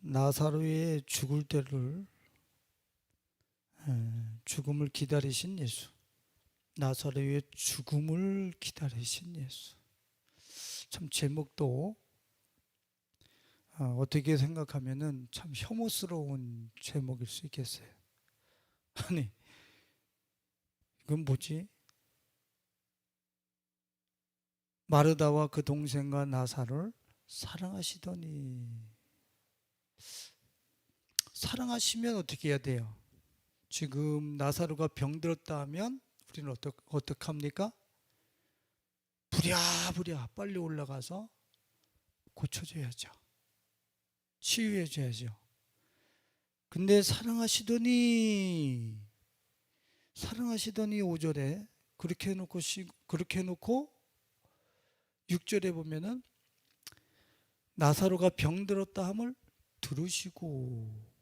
나사로의 죽을 때를 죽음을 기다리신 예수, 나사로의 죽음을 기다리신 예수. 참 제목도 어떻게 생각하면은 참 혐오스러운 제목일 수 있겠어요. 아니, 이건 뭐지? 마르다와 그 동생과 나사로를 사랑하시더니, 사랑하시면 어떻게 해야 돼요? 지금 나사로가 병들었다 하면 우리는 어떻게 합니까? 부랴부랴 빨리 올라가서 고쳐줘야죠. 치유해줘야죠. 근데 사랑하시더니 5절에 그렇게 해놓고 6절에 보면은 나사로가 병들었다 함을 들으시고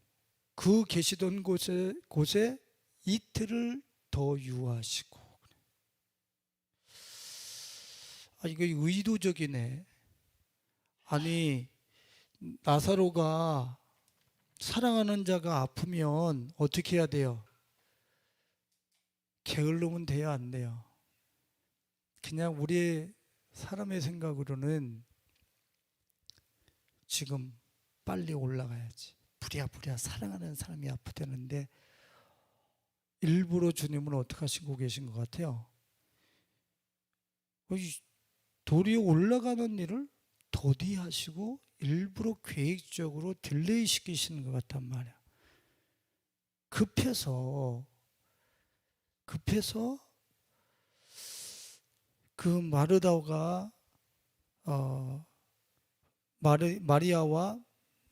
그 계시던 곳에 이틀을 더 유하시고. 이거 의도적이네. 아니, 나사로가 사랑하는 자가 아프면 어떻게 해야 돼요? 게을르면 돼요, 안 돼요? 그냥 우리 사람의 생각으로는 지금 빨리 올라가야지. 부랴부랴 사랑하는 사람이 아프다는데 일부러 주님은 어떻게 하시고 계신 것 같아요? 도리어 올라가는 일을 더디하시고 일부러 계획적으로 딜레이 시키시는 것 같단 말이야. 급해서 그 마르다가 마리아와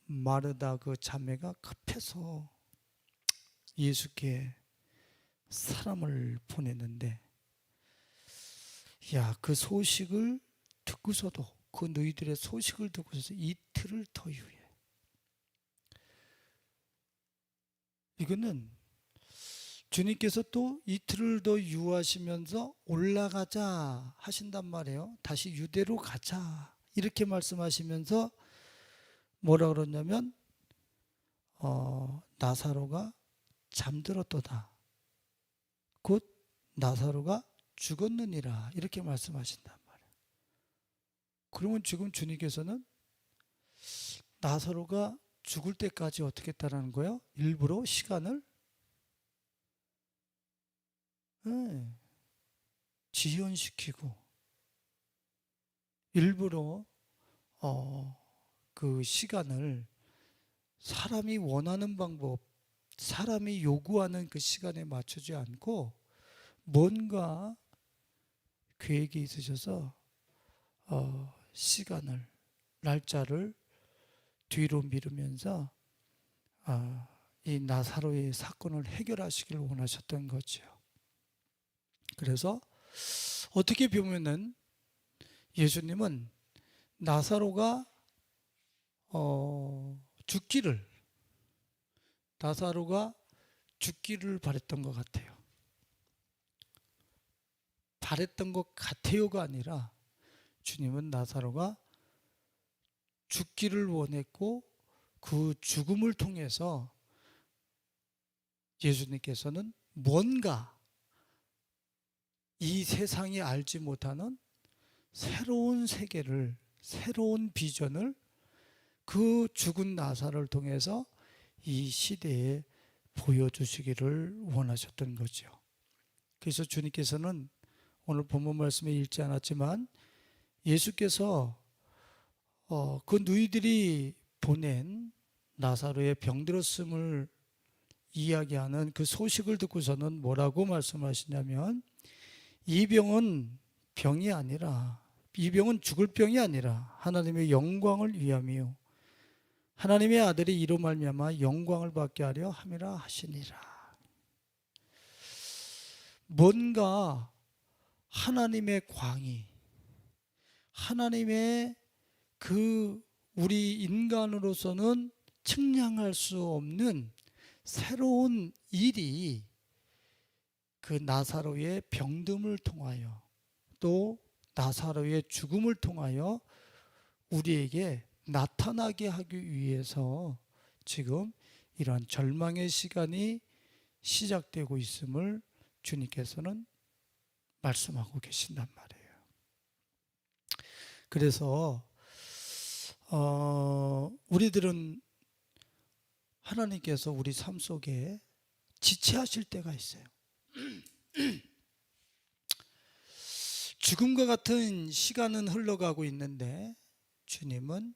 마르다 그 자매가 급해서 예수께 사람을 보냈는데, 그 소식을 듣고서도, 그 너희들의 소식을 듣고서 이틀을 더 유예. 이거는 주님께서 또 이틀을 더 유하시면서 올라가자 하신단 말이에요. 다시 유대로 가자 이렇게 말씀하시면서 뭐라 그러냐면 나사로가 잠들었도다. 곧 나사로가 죽었느니라 이렇게 말씀하신단 말이에요. 그러면 지금 주님께서는 나사로가 죽을 때까지 어떻게 했다라는 거예요? 일부러 시간을 지연시키고 일부러 그 시간을 사람이 원하는 방법, 사람이 요구하는 그 시간에 맞추지 않고 뭔가 계획이 있으셔서 시간을, 날짜를 뒤로 미루면서 이 나사로의 사건을 해결하시길 원하셨던 거죠. 그래서 어떻게 보면은 예수님은 나사로가 죽기를 바랬던 것 같아요. 바랬던 것 같아요가 아니라 주님은 나사로가 죽기를 원했고 그 죽음을 통해서 예수님께서는 뭔가 이 세상이 알지 못하는 새로운 세계를, 새로운 비전을 그 죽은 나사로를 통해서 이 시대에 보여주시기를 원하셨던 거죠. 그래서 주님께서는 오늘 본문 말씀에 읽지 않았지만 예수께서 그 너희들이 보낸 나사로의 병들었음을 이야기하는 그 소식을 듣고서는 뭐라고 말씀하시냐면 이 병은 죽을 병이 아니라 하나님의 영광을 위함이요 하나님의 아들이 이로 말미암아 영광을 받게 하려 함이라 하시니라. 뭔가 하나님의 광이, 하나님의 그 우리 인간으로서는 측량할 수 없는 새로운 일이 그 나사로의 병듦을 통하여 또 나사로의 죽음을 통하여 우리에게 나타나게 하기 위해서 지금 이러한 절망의 시간이 시작되고 있음을 주님께서는 말씀하고 계신단 말이에요. 그래서 우리들은 하나님께서 우리 삶 속에 지체하실 때가 있어요. 죽음과 같은 시간은 흘러가고 있는데 주님은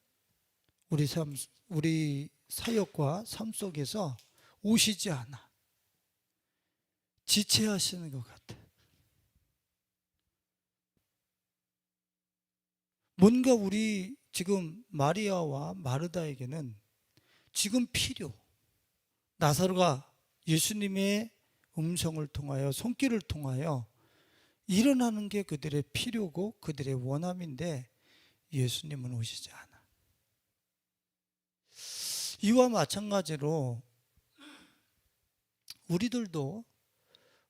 우리 사역과 삶 속에서 오시지 않아. 지체하시는 것 같아. 뭔가 우리 지금 마리아와 마르다에게는 지금 필요, 나사로가 예수님의 음성을 통하여 손길을 통하여 일어나는 게 그들의 필요고 그들의 원함인데 예수님은 오시지 않아. 이와 마찬가지로 우리들도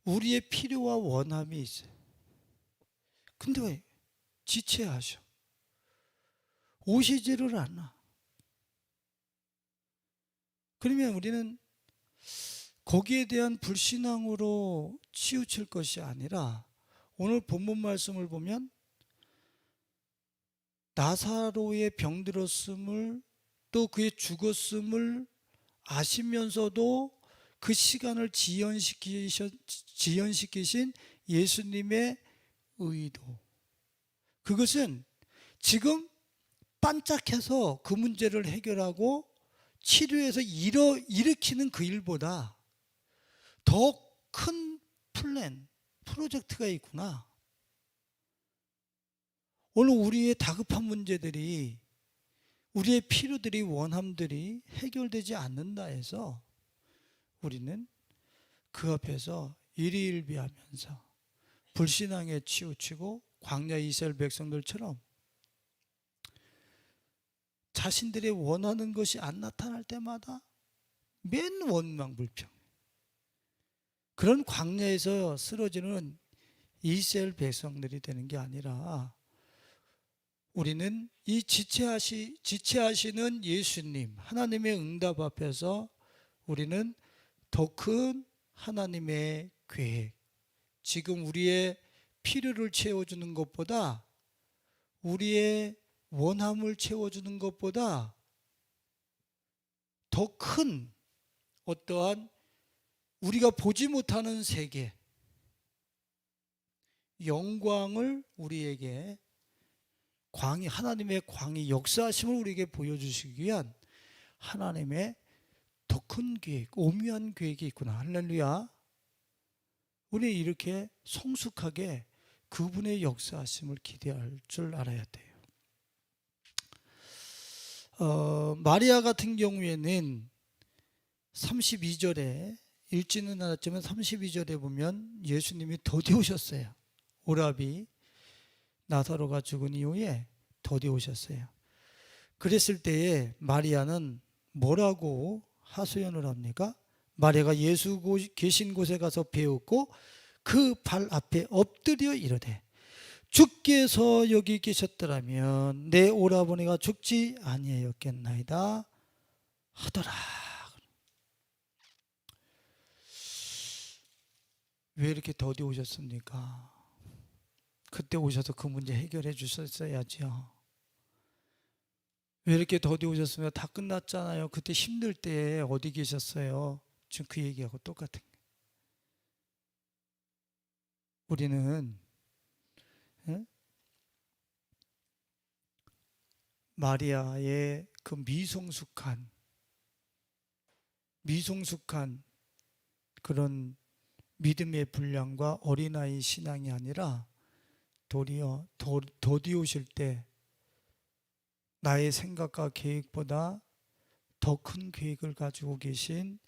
우리의 필요와 원함이 있어요. 근데 왜 지체하셔? 오시지를 않아. 그러면 우리는 거기에 대한 불신앙으로 치우칠 것이 아니라 오늘 본문 말씀을 보면 나사로의 병들었음을 또 그의 죽었음을 아시면서도 그 시간을 지연시키신 예수님의 의도, 그것은 지금 반짝해서 그 문제를 해결하고 치료해서 일으키는 그 일보다 더 큰 프로젝트가 있구나. 오늘 우리의 다급한 문제들이, 우리의 필요들이, 원함들이 해결되지 않는다 해서 우리는 그 앞에서 일희일비하면서 불신앙에 치우치고 광야 이스라엘 백성들처럼 자신들의 원하는 것이 안 나타날 때마다 맨 원망불평, 그런 광야에서 쓰러지는 이스라엘 백성들이 되는 게 아니라 우리는 이 지체하시는 예수님, 하나님의 응답 앞에서 우리는 더 큰 하나님의 계획, 지금 우리의 필요를 채워주는 것보다, 우리의 원함을 채워주는 것보다 더 큰 어떠한 우리가 보지 못하는 세계, 영광을 우리에게 하나님의 광이 역사하심을 우리에게 보여주시기 위한 하나님의 더 큰 계획, 오묘한 계획이 있구나. 할렐루야. 우리 이렇게 성숙하게 그분의 역사하심을 기대할 줄 알아야 돼요. 마리아 같은 경우에는 32절에 읽지는 않았지만 32절에 보면 예수님이 더디 오셨어요. 오라비 나사로가 죽은 이후에 더디 오셨어요. 그랬을 때에 마리아는 뭐라고 하소연을 합니까? 마리아가 예수 계신 곳에 가서 배웠고 그 발 앞에 엎드려 이르되 주께서 여기 계셨더라면 내 오라버니가 죽지 아니하였겠나이다 하더라. 왜 이렇게 더디 오셨습니까? 그때 오셔서 그 문제 해결해 주셨어야죠. 왜 이렇게 더디 오셨으면 다 끝났잖아요. 그때 힘들 때 어디 계셨어요? 지금 그 얘기하고 똑같은 거예요. 우리는 마리아의 그 미성숙한 그런 믿음의 분량과 어린아이 신앙이 아니라 도리어 더디 오실 때 나의 생각과 계획보다 더 큰 계획을 가지고 계신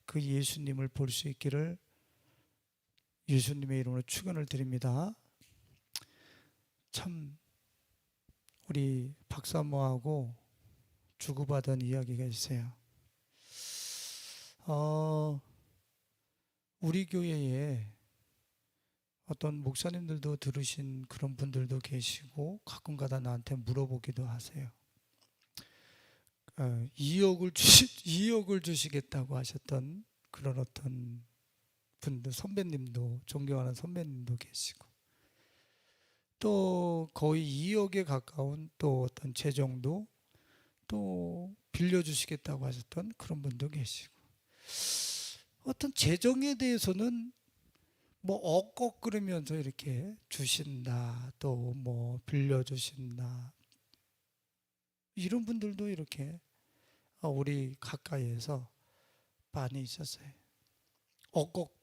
그 예수님을 볼 수 있기를 예수님의 이름으로 축원을 드립니다. 참 우리 박사모하고 주고받은 이야기가 있어요. 우리 교회에 어떤 목사님들도 들으신 그런 분들도 계시고 가끔가다 나한테 물어보기도 하세요. 2억을 주시겠다고 하셨던 그런 어떤 분들, 선배님도, 존경하는 선배님도 계시고, 또 거의 2억에 가까운 또 어떤 재정도 또 빌려주시겠다고 하셨던 그런 분도 계시고, 어떤 재정에 대해서는 뭐 억걱거리면서 이렇게 주신다, 또 뭐 빌려주신다, 이런 분들도 이렇게 우리 가까이에서 많이 있었어요. 억걱,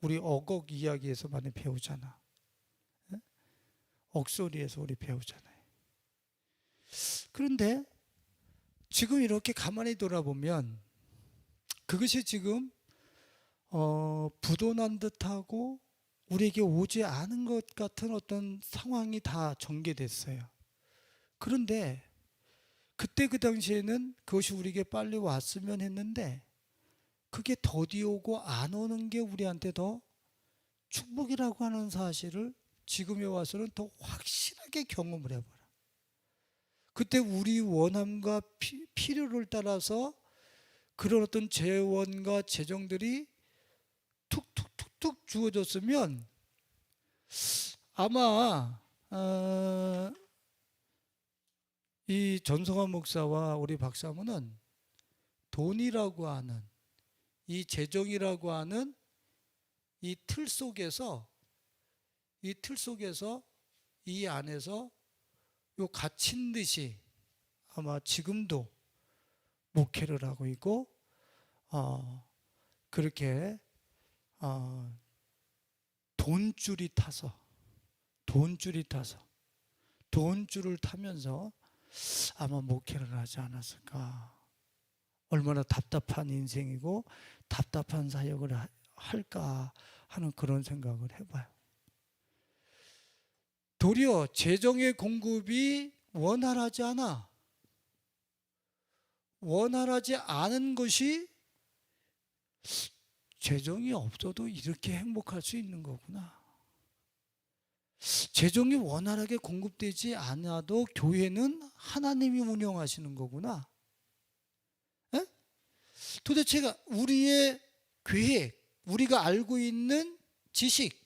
우리 억걱 이야기에서 많이 배우잖아. 억소리에서 우리 배우잖아요. 그런데 지금 이렇게 가만히 돌아보면 그것이 지금 부도난 듯하고 우리에게 오지 않은 것 같은 어떤 상황이 다 전개됐어요. 그런데 그때 그 당시에는 그것이 우리에게 빨리 왔으면 했는데, 그게 더디 오고 안 오는 게 우리한테 더 축복이라고 하는 사실을 지금에 와서는 더 확실하게 경험을 해봐라. 그때 우리 원함과 필요를 따라서 그런 어떤 재원과 재정들이 툭툭툭툭 주어졌으면 아마 이 전성환 목사와 우리 박사모는 돈이라고 하는, 이 재정이라고 하는 이 틀 속에서, 이 안에서 요 갇힌 듯이 아마 지금도 목회를 하고 있고, 그렇게 돈줄을 타면서 아마 목회를 하지 않았을까. 얼마나 답답한 인생이고 답답한 사역을 할까 하는 그런 생각을 해봐요. 도리어 재정의 공급이 원활하지 않은 것이, 재정이 없어도 이렇게 행복할 수 있는 거구나. 재정이 원활하게 공급되지 않아도 교회는 하나님이 운영하시는 거구나. 에? 도대체 우리의 계획, 우리가 알고 있는 지식,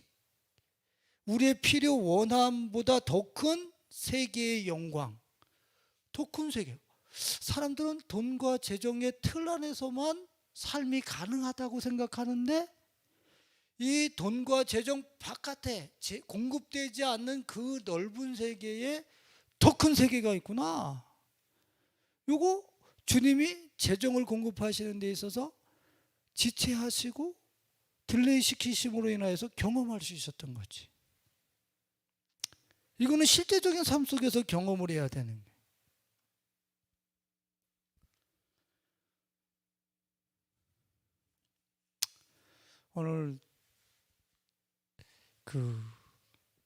우리의 필요 원함보다 더 큰 세계의 영광, 더 큰 세계. 사람들은 돈과 재정의 틀 안에서만 삶이 가능하다고 생각하는데, 이 돈과 재정 바깥에 공급되지 않는 그 넓은 세계에 더 큰 세계가 있구나. 요거 주님이 재정을 공급하시는 데 있어서 지체하시고 딜레이 시키심으로 인하여서 경험할 수 있었던 거지. 이거는 실제적인 삶 속에서 경험을 해야 되는 거예요. 오늘 그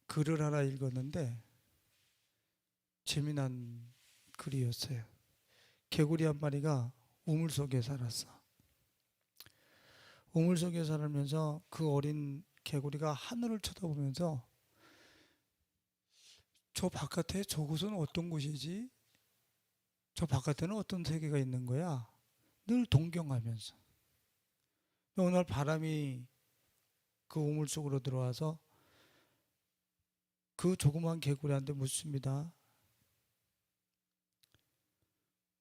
글을 하나 읽었는데 재미난 글이었어요. 개구리 한 마리가 우물 속에 살았어. 우물 속에 살면서 그 어린 개구리가 하늘을 쳐다보면서, 저 바깥에 저곳은 어떤 곳이지? 저 바깥에는 어떤 세계가 있는 거야? 늘 동경하면서. 어느 날 바람이 그 우물 속으로 들어와서 그 조그만 개구리한테 묻습니다.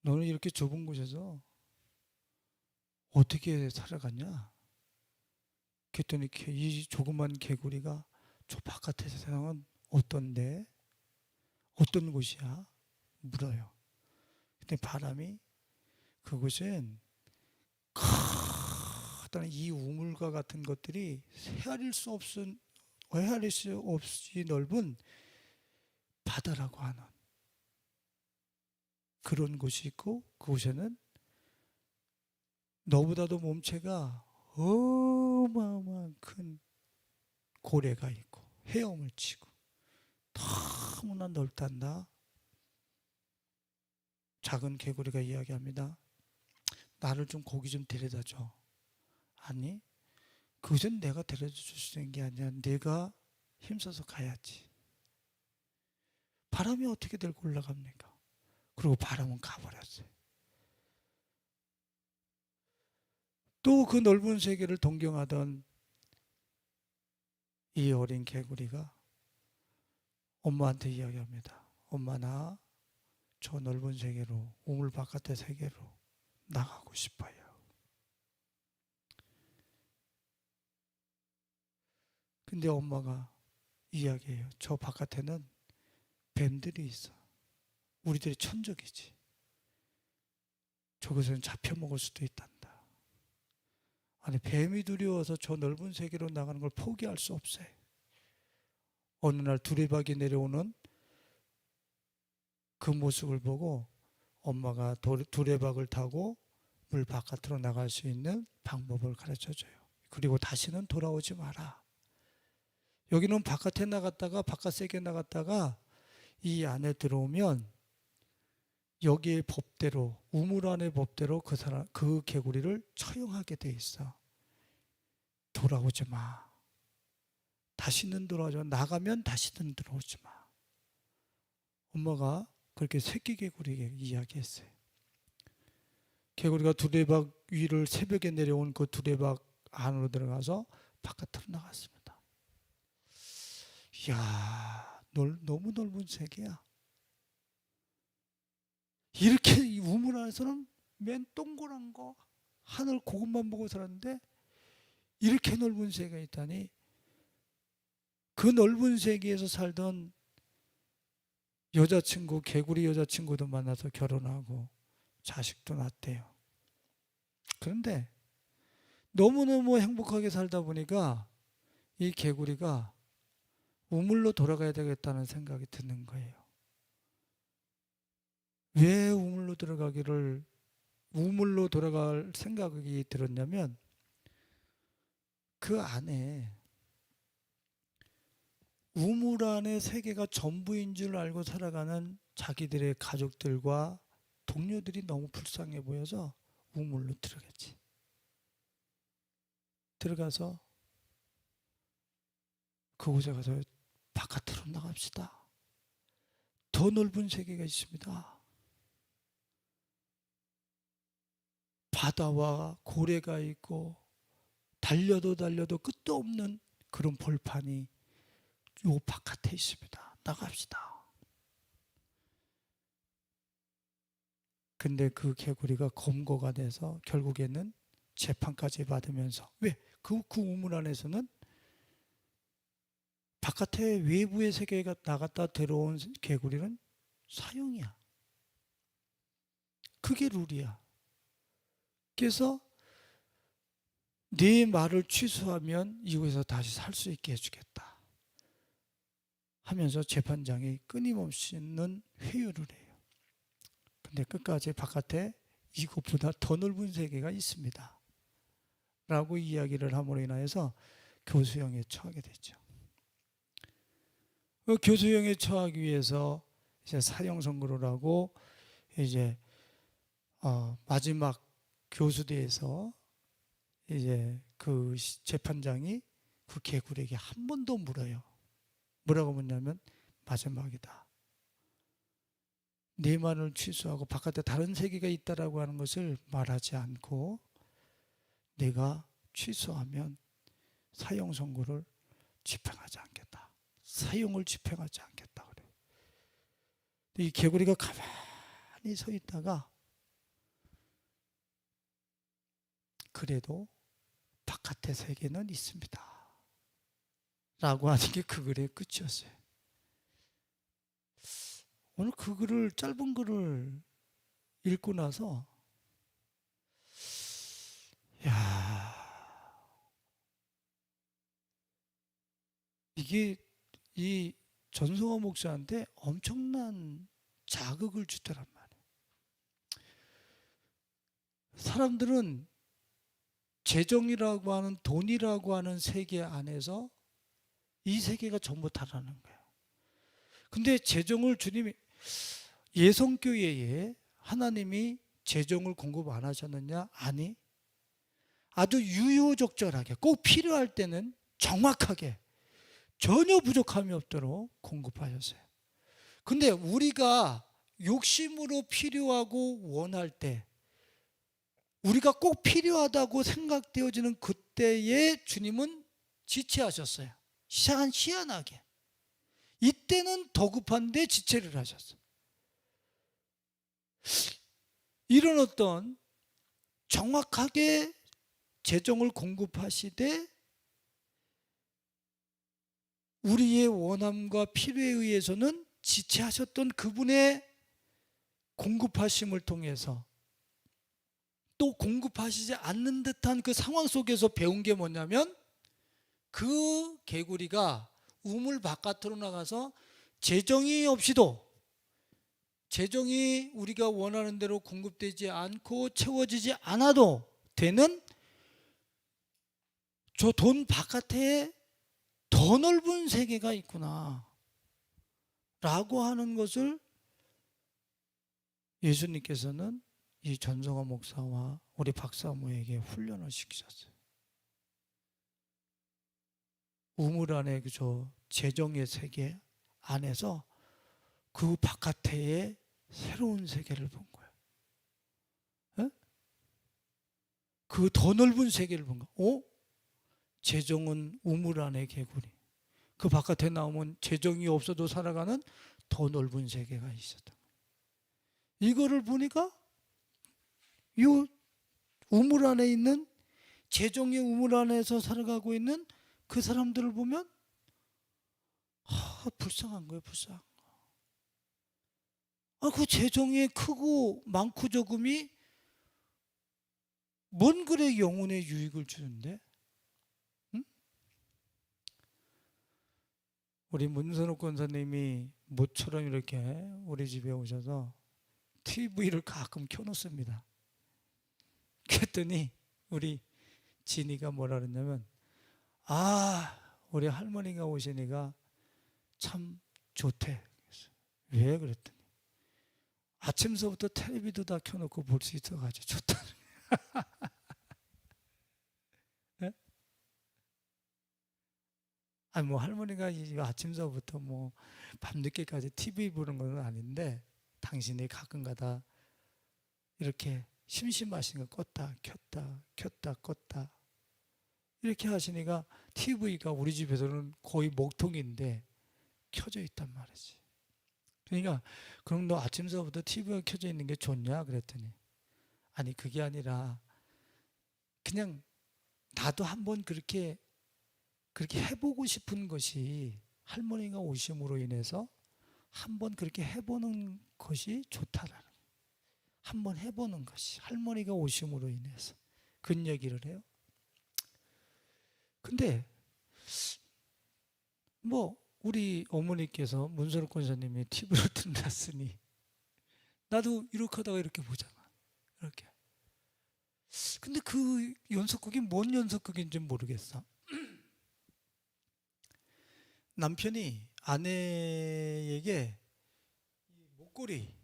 너는 이렇게 좁은 곳에서 어떻게 살아갔냐? 그랬더니 이 조그만 개구리가, 저 바깥의 세상은 어떤데? 어떤 곳이야? 물어요. 그때 바람이, 그곳은 커다란 이 우물과 같은 것들이 헤아릴 수 없이 넓은 바다라고 하는 그런 곳이 있고, 그곳에는 너보다도 몸체가 어마어마한 큰 고래가 있고 헤엄을 치고 너무나 넓단다. 작은 개구리가 이야기합니다. 나를 좀 거기 좀 데려다 줘. 아니, 그것은 내가 데려다 줄 수 있는 게 아니야. 내가 힘써서 가야지. 바람이 어떻게 들고 올라갑니까? 그리고 바람은 가버렸어요. 또 그 넓은 세계를 동경하던 이 어린 개구리가 엄마한테 이야기합니다. 엄마, 나 저 넓은 세계로, 우물 바깥의 세계로 나가고 싶어요. 근데 엄마가 이야기해요. 저 바깥에는 뱀들이 있어. 우리들이 천적이지. 저것은 잡혀먹을 수도 있단다. 아니, 뱀이 두려워서 저 넓은 세계로 나가는 걸 포기할 수 없어요. 어느 날 두레박이 내려오는 그 모습을 보고 엄마가 두레박을 타고 물 바깥으로 나갈 수 있는 방법을 가르쳐줘요. 그리고 다시는 돌아오지 마라. 여기는 바깥에 나갔다가 바깥 세계에 나갔다가 이 안에 들어오면 여기의 법대로, 우물 안의 법대로 그 개구리를 처형하게 돼 있어. 돌아오지 마. 다시는 돌아오지 마. 나가면 다시는 들어오지 마. 엄마가 그렇게 새끼 개구리에게 이야기했어요. 개구리가 두레박 위를 새벽에 내려온 그 두레박 안으로 들어가서 바깥으로 나갔습니다. 이야, 너무 넓은 세계야. 이렇게 이 우물 안에서는 맨 동그란 거 하늘 그것만 보고 살았는데 이렇게 넓은 세계가 있다니. 그 넓은 세계에서 살던 여자친구, 개구리 여자친구도 만나서 결혼하고 자식도 낳았대요. 그런데 너무너무 행복하게 살다 보니까 이 개구리가 우물로 돌아가야 되겠다는 생각이 드는 거예요. 왜 우물로 돌아갈 생각이 들었냐면 그 안에 우물 안의 세계가 전부인 줄 알고 살아가는 자기들의 가족들과 동료들이 너무 불쌍해 보여서 우물로 들어갔지. 들어가서 그곳에 가서 바깥으로 나갑시다. 더 넓은 세계가 있습니다. 바다와 고래가 있고 달려도 끝도 없는 그런 벌판이 요 바깥에 있습니다. 나갑시다. 근데 그 개구리가 검거가 돼서 결국에는 재판까지 받으면서 왜? 그 우물 안에서는 바깥에 외부의 세계가 나갔다 들어온 개구리는 사형이야. 그게 룰이야. 그래서 네 말을 취소하면 이곳에서 다시 살 수 있게 해주겠다 하면서 재판장이 끊임없이는 회유를 해요. 근데 끝까지 바깥에 이것보다 더 넓은 세계가 있습니다 라고 이야기를 함으로 인하여서 교수형에 처하게 되죠. 그 교수형에 처하기 위해서 이제 사형 선고를 하고 이제 마지막 교수대에서 이제 그 재판장이 그 개구리에게 한 번 더 물어요. 뭐라고 묻냐면 마지막이다. 네 말을 취소하고 바깥에 다른 세계가 있다라고 하는 것을 말하지 않고 내가 취소하면 사형 선고를 집행하지 않겠다. 사형을 집행하지 않겠다 그래. 이 개구리가 가만히 서 있다가 그래도 바깥의 세계는 있습니다 라고 하는 게 그 글의 끝이었어요. 오늘 그 글을, 짧은 글을 읽고 나서 이게 이 전성화 목사한테 엄청난 자극을 주더란 말이에요. 사람들은 재정이라고 하는, 돈이라고 하는 세계 안에서 이 세계가 전부 다라는 거예요. 근데 재정을 주님이, 예성교회에 하나님이 재정을 공급 안 하셨느냐? 아니, 아주 유효적절하게 꼭 필요할 때는 정확하게 전혀 부족함이 없도록 공급하셨어요. 근데 우리가 욕심으로 필요하고 원할 때, 우리가 꼭 필요하다고 생각되어지는 그때에 주님은 지체하셨어요. 희한하게. 이때는 더 급한데 지체를 하셨어요. 이런 어떤 정확하게 재정을 공급하시되 우리의 원함과 필요에 의해서는 지체하셨던 그분의 공급하심을 통해서 또 공급하시지 않는 듯한 그 상황 속에서 배운 게 뭐냐면, 그 개구리가 우물 바깥으로 나가서 재정이 없이도, 재정이 우리가 원하는 대로 공급되지 않고 채워지지 않아도 되는 저 돈 바깥에 더 넓은 세계가 있구나 라고 하는 것을 예수님께서는 이 전성화 목사와 우리 박사모에게 훈련을 시키셨어요. 우물 안에 그저 재정의 세계 안에서 그 바깥에 새로운 세계를 본 거예요. 에? 그 더 넓은 세계를 본 거예요. 재정은 우물 안의 개구리. 그 바깥에 나오면 재정이 없어도 살아가는 더 넓은 세계가 있었다. 이거를 보니까 이 우물 안에 있는, 재정의 우물 안에서 살아가고 있는 그 사람들을 보면 불쌍한 거예요. 불쌍한 거. 그 재정의 크고 많고 적음이 뭔 그래 영혼의 유익을 주는데? 응? 우리 문선욱 권사님이 모처럼 이렇게 우리 집에 오셔서 TV를 가끔 켜놓습니다. 그랬더니 우리 진이가 뭐라 그랬냐면, 우리 할머니가 오시니까 참 좋대. 왜 그랬더니 아침서부터 텔레비도 다 켜놓고 볼 수 있어가지고 좋다. 네? 뭐 할머니가 아침서부터 뭐 밤늦게까지 TV 보는 건 아닌데, 당신이 가끔가다 이렇게 심심하신 거 껐다 켰다 켰다 껐다 이렇게 하시니까 TV가 우리 집에서는 거의 먹통인데 켜져 있단 말이지. 그러니까 그럼 너 아침서부터 TV가 켜져 있는 게 좋냐 그랬더니, 아니 그게 아니라 그냥 나도 한번 그렇게 해보고 싶은 것이, 할머니가 오심으로 인해서 한번 그렇게 해보는 것이 좋다라는, 한번 해보는 것이 할머니가 오심으로 인해서 그런 얘기를 해요. 근데 뭐 우리 어머니께서 문선욱 권사님이 TV를 틀어놨으니 나도 이렇게 하다가 이렇게 보잖아. 이렇게. 근데 그 연속극이 뭔 연속극인지 모르겠어. 남편이 아내에게 목걸이,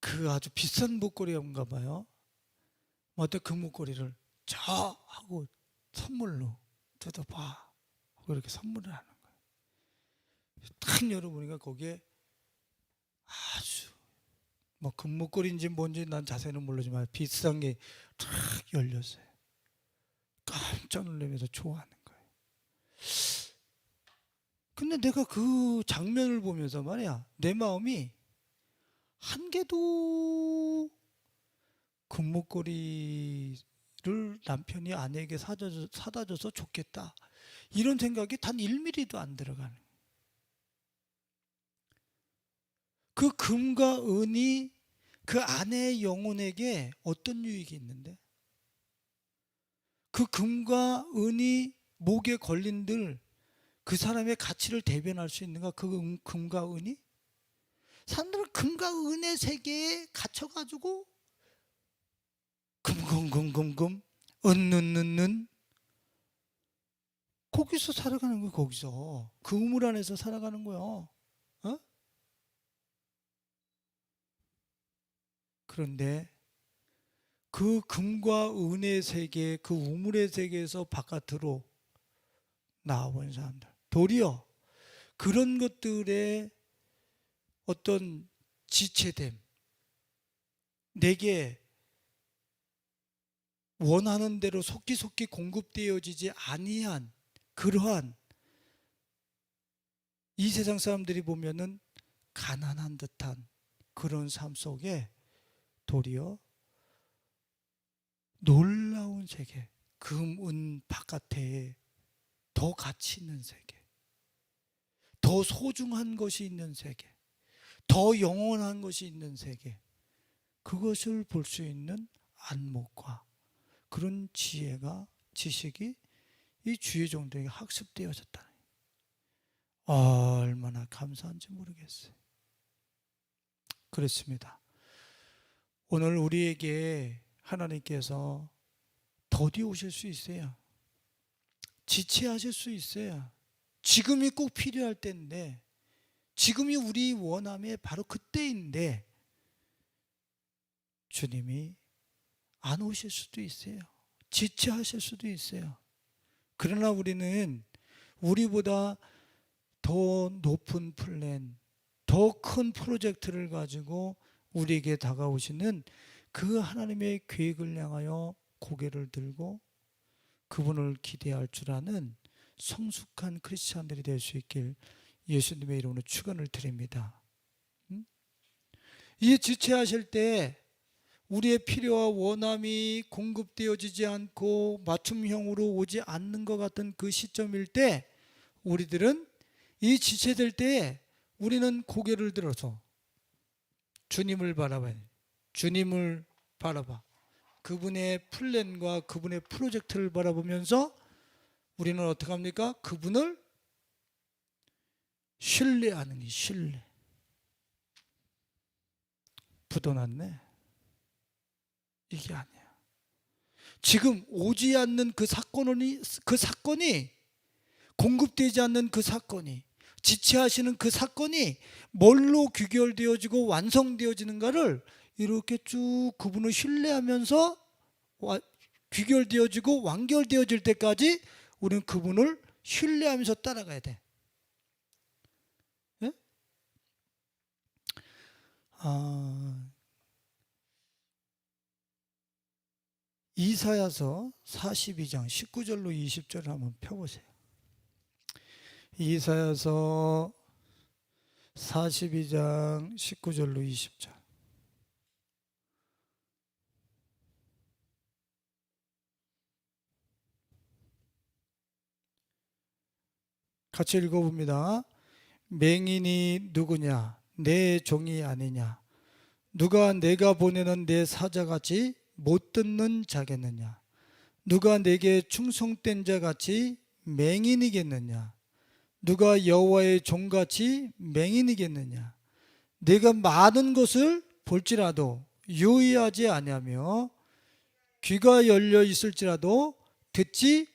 그 아주 비싼 목걸이인가 봐요. 어때 그 목걸이를 자 하고 선물로 뜯어봐 하고 이렇게 선물을 하는 거예요. 딱 열어보니까 거기에 아주 뭐 금목걸이인지 뭔지 난 자세는 모르지만 비싼 게 탁 열렸어요. 깜짝 놀라면서 좋아하는 거예요. 근데 내가 그 장면을 보면서 말이야, 내 마음이 한 개도 금목걸이를 남편이 아내에게 사다 줘서 좋겠다, 이런 생각이 단 1mm도 안 들어가는 거예요. 그 금과 은이 그 아내의 영혼에게 어떤 유익이 있는데, 그 금과 은이 목에 걸린들 그 사람의 가치를 대변할 수 있는가? 그 금과 은이? 사람들은 금과 은의 세계에 갇혀가지고 금금금금금 은는는는 거기서 살아가는 거예요. 거기서 그 우물 안에서 살아가는 거예요. 그런데 그 금과 은의 세계, 그 우물의 세계에서 바깥으로 나와본 사람들, 도리어 그런 것들에 어떤 지체됨, 내게 원하는 대로 속기속기 공급되어지지 아니한 그러한, 이 세상 사람들이 보면은 가난한 듯한 그런 삶 속에 도리어 놀라운 세계, 금, 은 바깥에 더 가치 있는 세계, 더 소중한 것이 있는 세계, 더 영원한 것이 있는 세계, 그것을 볼 수 있는 안목과 그런 지혜가, 지식이 이 주의 종들에게 학습되어졌다. 얼마나 감사한지 모르겠어요. 그렇습니다. 오늘 우리에게 하나님께서 더디 오실 수 있어야, 지체하실 수 있어야, 지금이 꼭 필요할 때인데, 지금이 우리 원함의 바로 그때인데 주님이 안 오실 수도 있어요. 지체하실 수도 있어요. 그러나 우리는 우리보다 더 높은 플랜, 더 큰 프로젝트를 가지고 우리에게 다가오시는 그 하나님의 계획을 향하여 고개를 들고 그분을 기대할 줄 아는 성숙한 크리스찬들이 될 수 있길 예수님의 이름으로 축원을 드립니다. 이 지체하실 때 우리의 필요와 원함이 공급되어지지 않고 맞춤형으로 오지 않는 것 같은 그 시점일 때, 우리들은 이 지체될 때 우리는 고개를 들어서 주님을 바라봐야 돼요. 주님을 바라봐. 그분의 플랜과 그분의 프로젝트를 바라보면서 우리는 어떻게 합니까? 그분을 신뢰하는 게, 신뢰. 부도났네. 이게 아니야. 지금 오지 않는 그 사건이 공급되지 않는 그 사건이, 지체하시는 그 사건이 뭘로 귀결되어지고 완성되어지는가를 이렇게 쭉 그분을 신뢰하면서 귀결되어지고 완결되어질 때까지 우리는 그분을 신뢰하면서 따라가야 돼. 네? 이사야서 42장 19절로 20절을 한번 펴보세요. 이사야서 42장 19절로 20절. 같이 읽어봅니다. 맹인이 누구냐? 내 종이 아니냐? 누가 내가 보내는 내 사자같이 못 듣는 자겠느냐? 누가 내게 충성된 자같이 맹인이겠느냐? 누가 여호와의 종같이 맹인이겠느냐? 내가 많은 것을 볼지라도 유의하지 아니하며 귀가 열려 있을지라도 듣지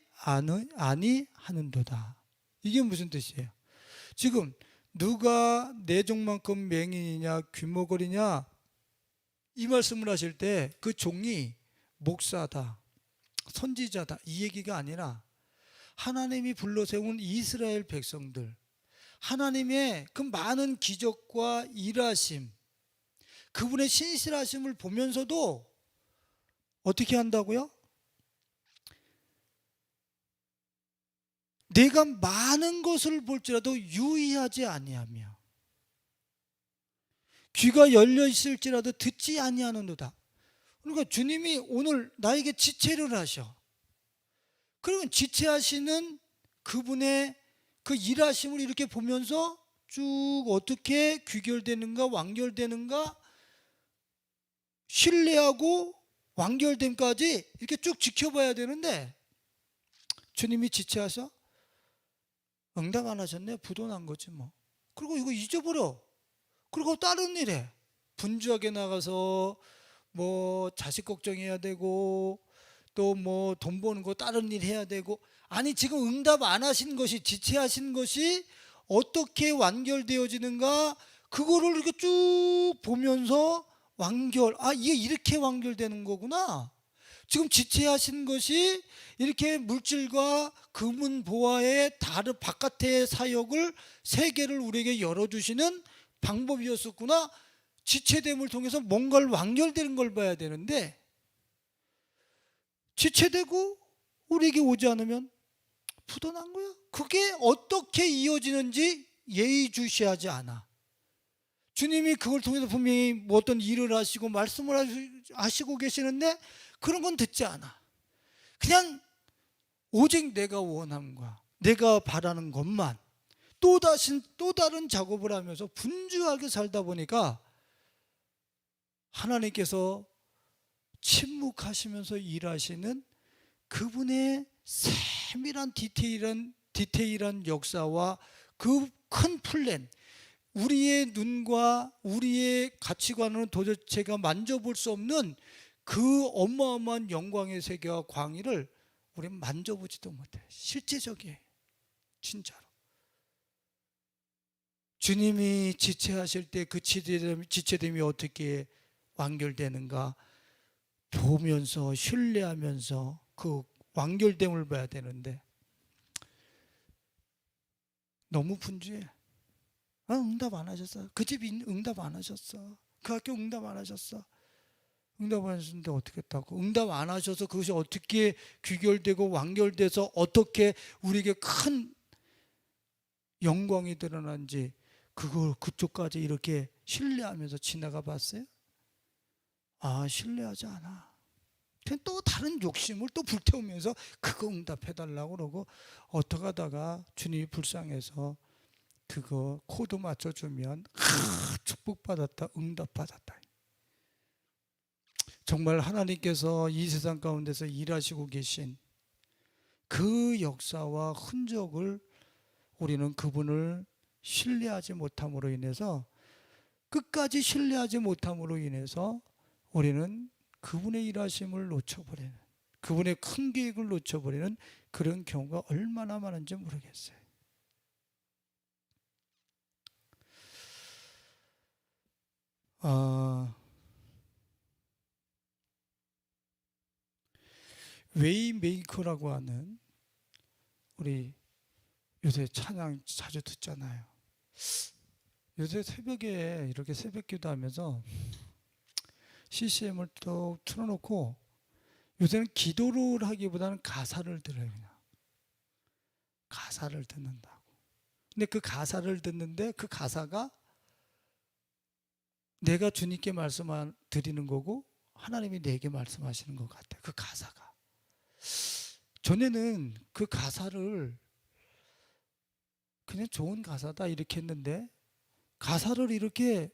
아니하는도다. 이게 무슨 뜻이에요? 지금 누가 내 종만큼 맹인이냐 귀머거리냐, 이 말씀을 하실 때 그 종이 목사다, 선지자다, 이 얘기가 아니라 하나님이 불러세운 이스라엘 백성들, 하나님의 그 많은 기적과 일하심, 그분의 신실하심을 보면서도 어떻게 한다고요? 내가 많은 것을 볼지라도 유의하지 아니하며 귀가 열려 있을지라도 듣지 아니하는도다. 그러니까 주님이 오늘 나에게 지체를 하셔. 그러면 지체하시는 그분의 그 일하심을 이렇게 보면서 쭉 어떻게 귀결되는가 완결되는가 신뢰하고 완결됨까지 이렇게 쭉 지켜봐야 되는데, 주님이 지체하셔? 응답 안 하셨네. 부도난 거지 뭐. 그리고 이거 잊어버려. 그리고 다른 일에 분주하게 나가서 뭐 자식 걱정해야 되고 또 뭐 돈 버는 거 다른 일 해야 되고, 아니 지금 응답 안 하신 것이, 지체하신 것이 어떻게 완결되어지는가, 그거를 이렇게 쭉 보면서 이게 이렇게 완결되는 거구나. 지금 지체하신 것이 이렇게 물질과 금은 보화의 다른 바깥의 사역을, 세계를 우리에게 열어주시는 방법이었었구나. 지체됨을 통해서 뭔가를 완결되는 걸 봐야 되는데, 지체되고 우리에게 오지 않으면 묻어난 거야. 그게 어떻게 이어지는지 예의주시하지 않아. 주님이 그걸 통해서 분명히 뭐 어떤 일을 하시고 말씀을 하시고 계시는데 그런 건 듣지 않아. 그냥 오직 내가 원함과 내가 바라는 것만 또 다른 작업을 하면서 분주하게 살다 보니까 하나님께서 침묵하시면서 일하시는 그분의 세밀한 디테일한 역사와 그 큰 플랜, 우리의 눈과 우리의 가치관으로는 도대체가 만져볼 수 없는 그 어마어마한 영광의 세계와 광의를 우리는 만져보지도 못해. 실제적이에요. 진짜로. 주님이 지체하실 때 그 지체됨이 어떻게 완결되는가 보면서 신뢰하면서 그 완결됨을 봐야 되는데 너무 분주해. 응답 안 하셨어. 그 집 응답 안 하셨어. 그 학교 응답 안 하셨어. 응답 안 하셨는데 어떻게 했다고? 응답 안 하셔서 그것이 어떻게 귀결되고 완결돼서 어떻게 우리에게 큰 영광이 드러난지 그걸 그쪽까지 이렇게 신뢰하면서 지나가 봤어요? 아, 신뢰하지 않아. 그냥 또 다른 욕심을 또 불태우면서 그거 응답해달라고 그러고 어떻게 하다가 주님이 불쌍해서 그거 코드 맞춰주면 축복받았다, 응답받았다. 정말 하나님께서 이 세상 가운데서 일하시고 계신 그 역사와 흔적을 우리는 그분을 신뢰하지 못함으로 인해서 끝까지 신뢰하지 못함으로 인해서 우리는 그분의 일하심을 놓쳐버리는, 그분의 큰 계획을 놓쳐버리는 그런 경우가 얼마나 많은지 모르겠어요. 웨이메이커라고 하는, 우리 요새 찬양 자주 듣잖아요. 요새 새벽에 이렇게 새벽 기도하면서 CCM을 또 틀어놓고 요새는 기도를 하기보다는 가사를 들어요. 그냥 가사를 듣는다고. 근데 그 가사를 듣는데 그 가사가 내가 주님께 말씀 드리는 거고 하나님이 내게 말씀하시는 것 같아요. 그 가사가. 전에는 그 가사를 그냥 좋은 가사다 이렇게 했는데 가사를 이렇게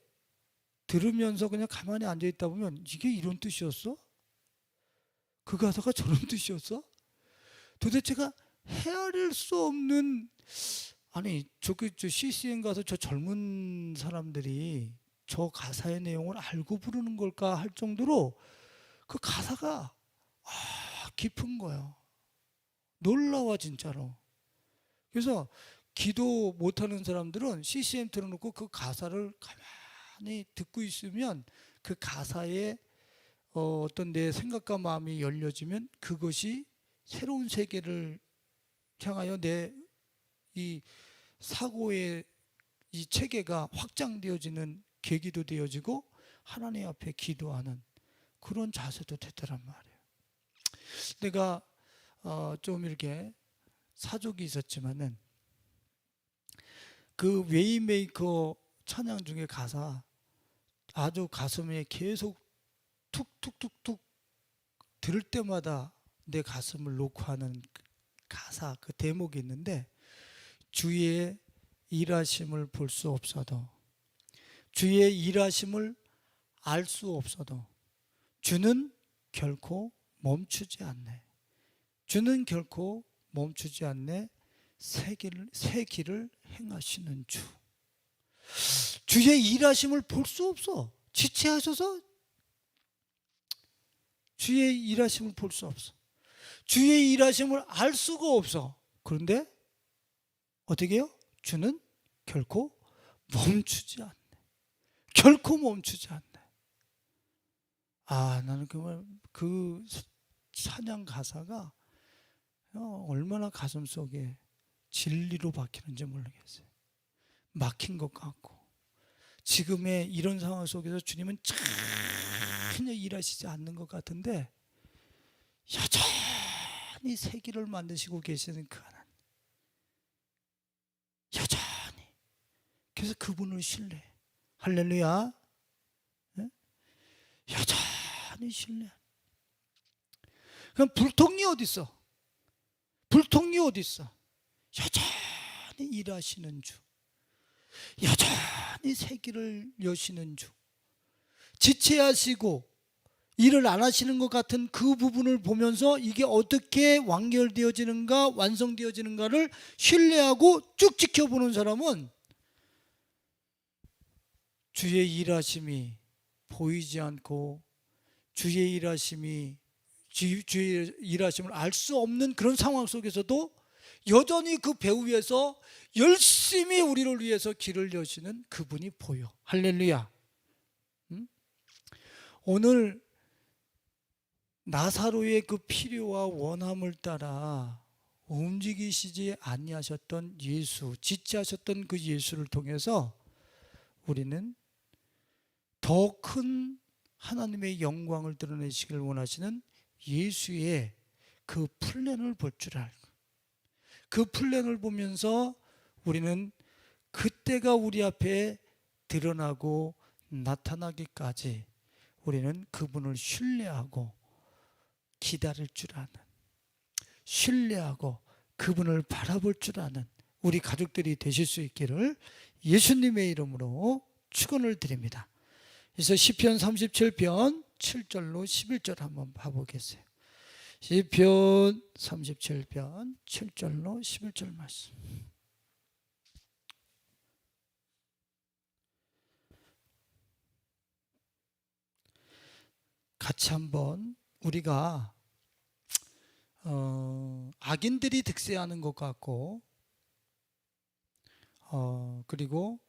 들으면서 그냥 가만히 앉아있다 보면 이게 이런 뜻이었어? 그 가사가 저런 뜻이었어? 도대체가 헤아릴 수 없는, 아니 저 CCM 가서 저 젊은 사람들이 저 가사의 내용을 알고 부르는 걸까 할 정도로 그 가사가 깊은 거예요. 놀라워 진짜로. 그래서 기도 못하는 사람들은 CCM 틀어놓고 그 가사를 가만히 듣고 있으면 그 가사에 어떤 내 생각과 마음이 열려지면 그것이 새로운 세계를 향하여 내 이 사고의 이 체계가 확장되어지는 계기도 되어지고 하나님 앞에 기도하는 그런 자세도 되더란 말이에요. 내가 좀 이렇게 사족이 있었지만은 그 웨이메이커 찬양 중에 가사 아주 가슴에 계속 툭툭툭툭 들을 때마다 내 가슴을 놓고 하는 가사, 그 대목이 있는데 주의 일하심을 볼 수 없어도, 주의 일하심을 알 수 없어도 주는 결코 멈추지 않네. 주는 결코 멈추지 않네. 새 길을 행하시는 주. 주의 일하심을 볼 수 없어. 지체하셔서 주의 일하심을 볼 수 없어. 주의 일하심을 알 수가 없어. 그런데 어떻게 해요? 주는 결코 멈추지 않네. 결코 멈추지 않네. 나는 그 찬양 가사가 얼마나 가슴 속에 진리로 박히는지 모르겠어요. 막힌 것 같고 지금의 이런 상황 속에서 주님은 전혀 일하시지 않는 것 같은데 여전히 세기를 만드시고 계시는 그 하나님, 여전히. 그래서 그분을 신뢰해. 할렐루야. 네? 여전히 신뢰해. 그럼 불통이 어디 있어? 불통이 어디 있어? 여전히 일하시는 주, 여전히 세기를 여시는 주, 지체하시고 일을 안 하시는 것 같은 그 부분을 보면서 이게 어떻게 완결되어지는가, 완성되어지는가를 신뢰하고 쭉 지켜보는 사람은 주의 일하심이 보이지 않고 주의 일하심을 알 수 없는 그런 상황 속에서도 여전히 그 배 위에서 열심히 우리를 위해서 길을 여시는 그분이 보여. 할렐루야. 오늘 나사로의 그 필요와 원함을 따라 움직이시지 아니하셨던 예수, 지체하셨던 그 예수를 통해서 우리는 더 큰 하나님의 영광을 드러내시길 원하시는 예수의 그 플랜을 볼 줄 알고, 그 플랜을 보면서 우리는 그때가 우리 앞에 드러나고 나타나기까지 우리는 그분을 신뢰하고 기다릴 줄 아는, 신뢰하고 그분을 바라볼 줄 아는 우리 가족들이 되실 수 있기를 예수님의 이름으로 축원을 드립니다. 그래서 시편 37편 7절로 11절 한번 봐보겠어요. 시편 37편 7절로 11절 말씀. 같이 한번 우리가 악인들이 득세하는 것 같고, 그리고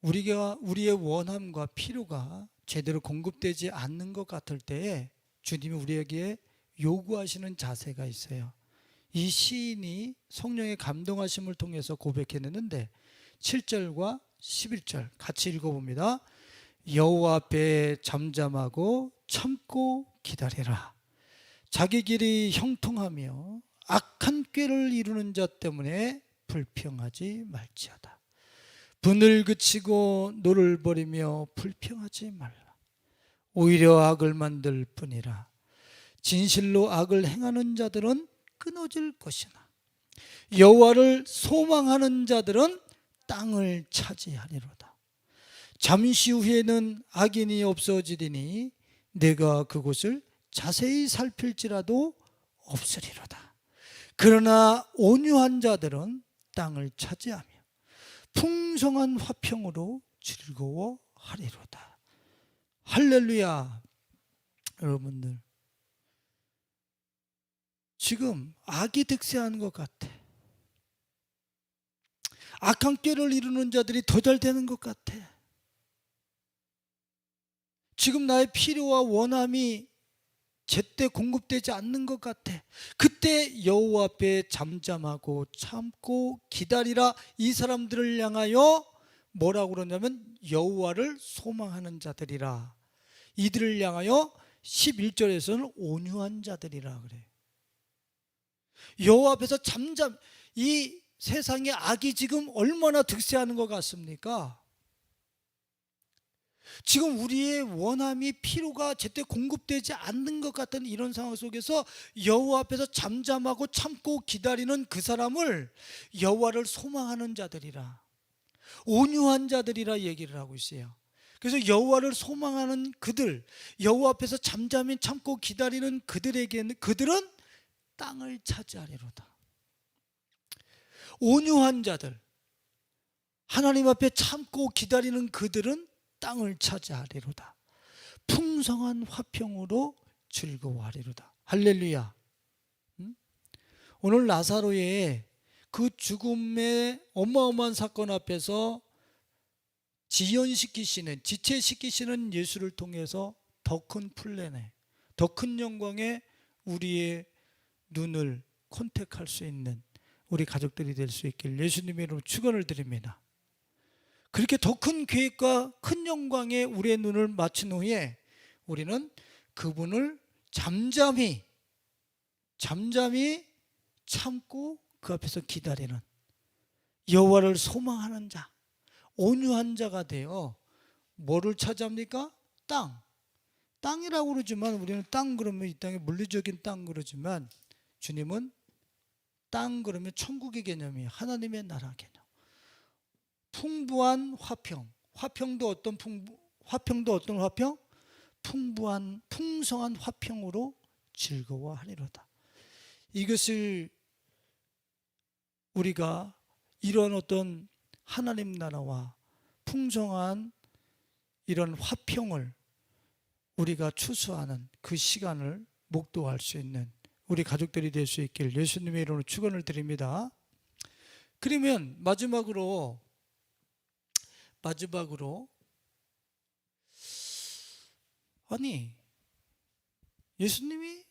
우리의 원함과 필요가 제대로 공급되지 않는 것 같을 때에 주님이 우리에게 요구하시는 자세가 있어요. 이 시인이 성령의 감동하심을 통해서 고백해내는데 7절과 11절 같이 읽어봅니다. 여호와 앞에 잠잠하고 참고 기다리라. 자기 길이 형통하며 악한 꾀를 이루는 자 때문에 불평하지 말지어다. 분을 그치고 노를 버리며 불평하지 말라. 오히려 악을 만들 뿐이라. 진실로 악을 행하는 자들은 끊어질 것이나 여호와를 소망하는 자들은 땅을 차지하리로다. 잠시 후에는 악인이 없어지리니 내가 그곳을 자세히 살필지라도 없으리로다. 그러나 온유한 자들은 땅을 차지하며 풍성한 화평으로 즐거워하리로다. 할렐루야. 여러분들, 지금 악이 득세하는 것 같아. 악한 꾀를 이루는 자들이 더 잘 되는 것 같아. 지금 나의 필요와 원함이 제때 공급되지 않는 것 같아. 그때 여호와 앞에 잠잠하고 참고 기다리라. 이 사람들을 향하여 뭐라고 그러냐면 여호와를 소망하는 자들이라. 이들을 향하여 11절에서는 온유한 자들이라 그래. 여호와 앞에서 이 세상에 악이 지금 얼마나 득세하는 것 같습니까? 지금 우리의 원함이 필요가 제때 공급되지 않는 것 같은 이런 상황 속에서 여호와 앞에서 잠잠하고 참고 기다리는 그 사람을 여호와를 소망하는 자들이라, 온유한 자들이라 얘기를 하고 있어요. 그래서 여호와를 소망하는 그들, 여호와 앞에서 잠잠히 참고 기다리는 그들에게는, 그들은 땅을 차지하리로다. 온유한 자들, 하나님 앞에 참고 기다리는 그들은 땅을 차지하리로다. 풍성한 화평으로 즐거워하리로다. 할렐루야. 오늘 나사로의 그 죽음의 어마어마한 사건 앞에서 지체시키시는 예수를 통해서 더 큰 플랜에, 더 큰 영광에 우리의 눈을 컨택할 수 있는 우리 가족들이 될 수 있길 예수님의 이름으로 축원을 드립니다. 그렇게 더 큰 계획과 큰 영광에 우리의 눈을 맞춘 후에 우리는 그분을 잠잠히 참고 그 앞에서 기다리는, 여호와를 소망하는 자, 온유한 자가 되어 뭐를 차지합니까? 땅이라고 그러지만, 우리는 땅 그러면 이 땅의 물리적인 땅 그러지만, 주님은 땅 그러면 천국의 개념이에요. 하나님의 나라 개념. 풍부한 화평도 어떤 화평? 풍성한 화평으로 즐거워하리로다. 이것을 우리가 이런 어떤 하나님 나라와 풍성한 이런 화평을 우리가 추수하는 그 시간을 목도할 수 있는 우리 가족들이 될 수 있길 예수님의 이름으로 축원을 드립니다. 그러면 마지막으로 아니, 예수님이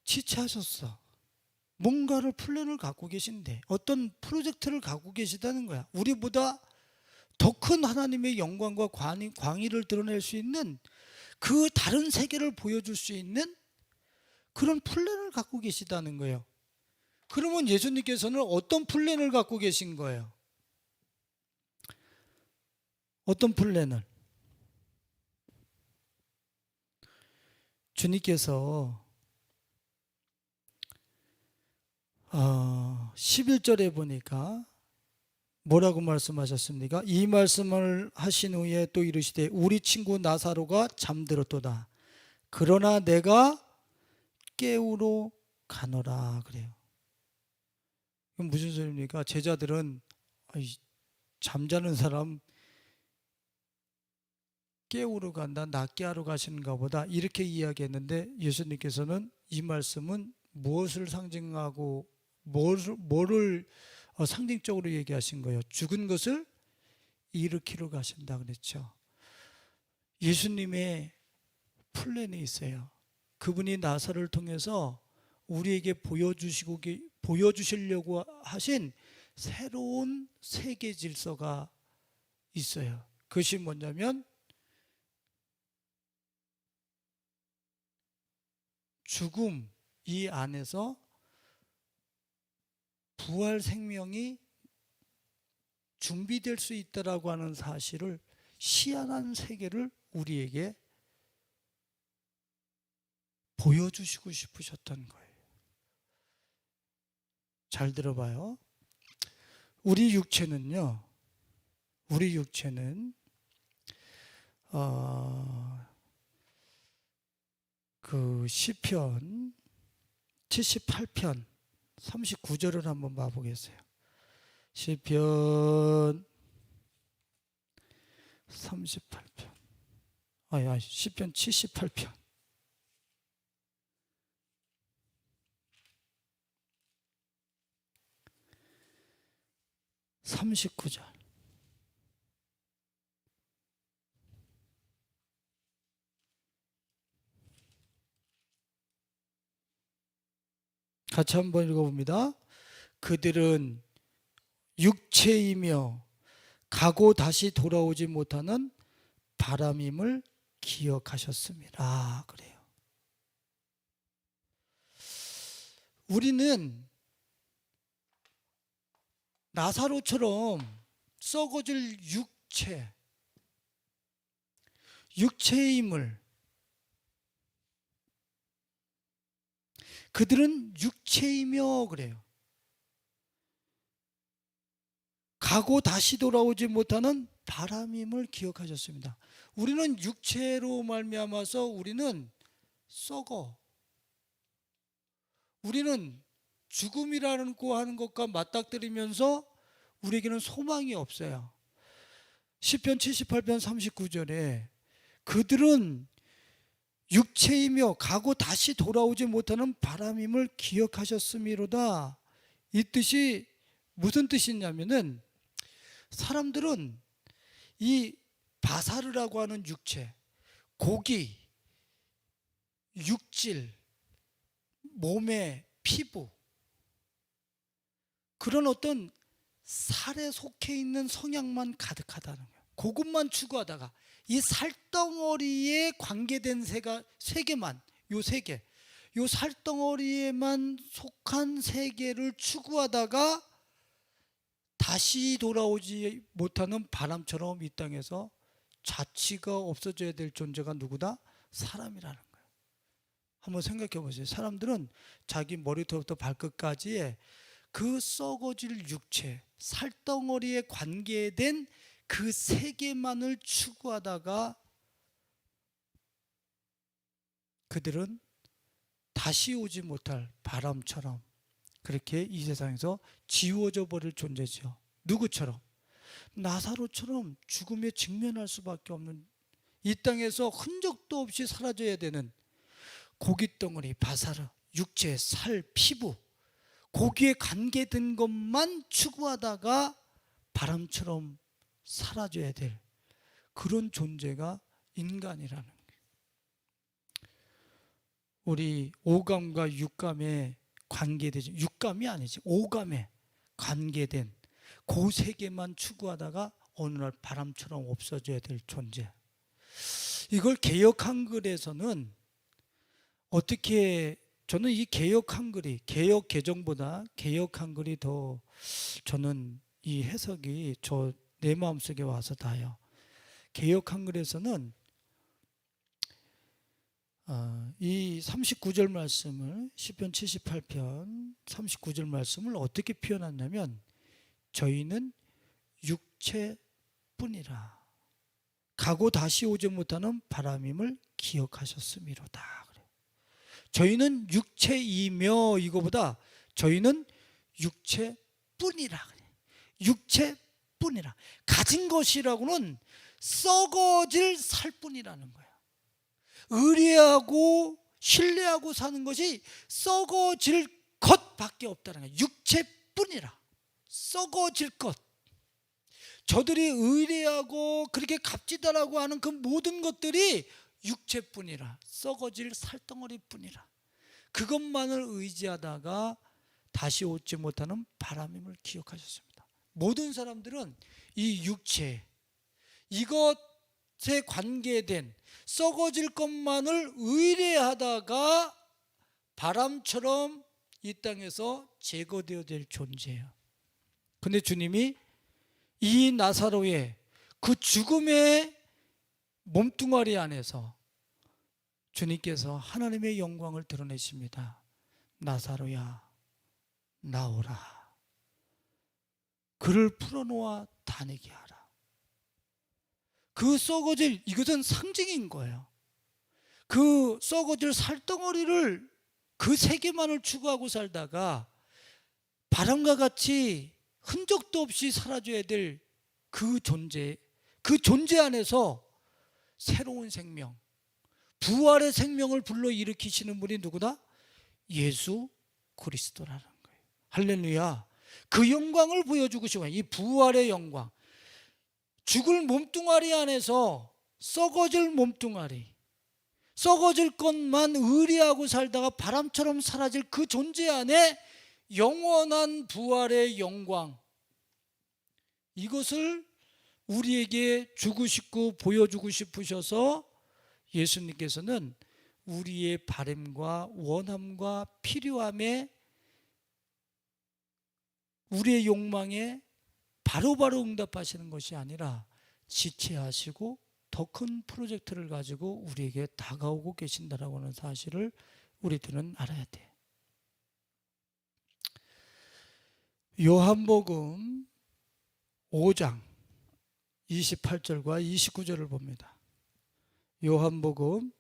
지체하셨어. 뭔가를 플랜을 갖고 계신데, 어떤 프로젝트를 갖고 계시다는 거야. 우리보다 더 큰 하나님의 영광과 광의를 드러낼 수 있는 그 다른 세계를 보여줄 수 있는 그런 플랜을 갖고 계시다는 거예요. 그러면 예수님께서는 어떤 플랜을 갖고 계신 거예요? 어떤 플랜을? 주님께서 11절에 보니까 뭐라고 말씀하셨습니까? 이 말씀을 하신 후에 또 이르시되 우리 친구 나사로가 잠들었도다. 그러나 내가 깨우러 가노라 그래요. 이건 무슨 소리입니까? 제자들은 잠자는 사람 깨우러 간다, 낫게 하러 가시는가 보다 이렇게 이야기했는데, 예수님께서는 이 말씀은 무엇을 상징하고 뭐를 상징적으로 얘기하신 거예요? 죽은 것을 일으키러 가신다 그랬죠. 예수님의 플랜이 있어요. 그분이 나사로를 통해서 우리에게 보여주시려고 하신 새로운 세계 질서가 있어요. 그것이 뭐냐면 죽음 이 안에서 부활 생명이 준비될 수 있다라고 하는 사실을, 희한한 세계를 우리에게 보여주시고 싶으셨던 거예요. 잘 들어봐요. 우리 육체는 그 시편 78편 39절을 한번 봐보겠어요. 시편 38편 시편 78편 39절. 같이 한번 읽어봅니다. 그들은 육체이며 가고 다시 돌아오지 못하는 바람임을 기억하셨습니다. 그래요. 우리는 나사로처럼 썩어질 육체임을, 그들은 육체이며 그래요. 가고 다시 돌아오지 못하는 바람임을 기억하셨습니다. 우리는 육체로 말미암아서 우리는 썩어. 우리는 죽음이라는 거 하는 것과 맞닥뜨리면서 우리에게는 소망이 없어요. 시편 78편 39절에 그들은 육체이며 가고 다시 돌아오지 못하는 바람임을 기억하셨음이로다. 이 뜻이 무슨 뜻이냐면은, 사람들은 이 바사르라고 하는 육체, 고기, 육질, 몸의 피부, 그런 어떤 살에 속해 있는 성향만 가득하다는 거예요. 그것만 추구하다가 이 살덩어리에 관계된 세 개만, 요 세 개, 요 살덩어리에만 속한 세 개를 추구하다가 다시 돌아오지 못하는 바람처럼 이 땅에서 자취가 없어져야 될 존재가 누구다? 사람이라는 거예요. 한번 생각해 보세요. 사람들은 자기 머리부터 발끝까지의 그 썩어질 육체, 살덩어리에 관계된 그 세 개만을 추구하다가 그들은 다시 오지 못할 바람처럼 그렇게 이 세상에서 지워져 버릴 존재죠. 누구처럼? 나사로처럼 죽음에 직면할 수밖에 없는, 이 땅에서 흔적도 없이 사라져야 되는 고깃덩어리, 바사르, 육체, 살, 피부, 거기에 관계된 것만 추구하다가 바람처럼 사라져야 될 그런 존재가 인간이라는 거예요. 우리 오감과 육감에 관계되지, 육감이 아니지, 오감에 관계된 그 세 개만 추구하다가 어느 날 바람처럼 없어져야 될 존재. 이걸 개역 한글에서는 어떻게, 저는 이 개역 한글이, 개역 개정보다 개역 한글이 더, 저는 이 해석이 내 마음속에 와서 닿아요. 개역 한글에서는 이 39절 말씀을, 시편 78편 39절 말씀을 어떻게 표현하냐면, 저희는 육체뿐이라 가고 다시 오지 못하는 바람임을 기억하셨음이로다. 저희는 육체이며, 이거보다 저희는 육체뿐이라. 육체뿐이라. 가진 것이라고는 썩어질 살뿐이라는 거예요. 의리하고 신뢰하고 사는 것이 썩어질 것밖에 없다는 거예요. 육체뿐이라. 썩어질 것. 저들이 의리하고 그렇게 값지다라고 하는 그 모든 것들이 육체뿐이라, 썩어질 살덩어리뿐이라, 그것만을 의지하다가 다시 오지 못하는 바람임을 기억하셨습니다. 모든 사람들은 이 육체, 이것에 관계된 썩어질 것만을 의뢰하다가 바람처럼 이 땅에서 제거되어야 될 존재예요. 근데 주님이 이 나사로의 그 죽음의 몸뚱아리 안에서 주님께서 하나님의 영광을 드러내십니다. 나사로야, 나오라. 그를 풀어놓아 다니게 하라. 그 썩어질, 이것은 상징인 거예요. 그 썩어질 살덩어리를, 그 세 개만을 추구하고 살다가 바람과 같이 흔적도 없이 사라져야 될 그 존재, 그 존재 안에서 새로운 생명, 부활의 생명을 불러일으키시는 분이 누구다? 예수 그리스도라는 거예요. 할렐루야. 그 영광을 보여주고 싶어요. 이 부활의 영광. 죽을 몸뚱아리 안에서 썩어질 몸뚱아리, 썩어질 것만 의리하고 살다가 바람처럼 사라질 그 존재 안에 영원한 부활의 영광, 이것을 우리에게 주고 싶고 보여주고 싶으셔서 예수님께서는 우리의 바람과 원함과 필요함에, 우리의 욕망에 바로바로 응답하시는 것이 아니라 지체하시고 더 큰 프로젝트를 가지고 우리에게 다가오고 계신다라고 하는 사실을 우리들은 알아야 돼. 요한복음 5장 28절과 29절을 봅니다. 요한복음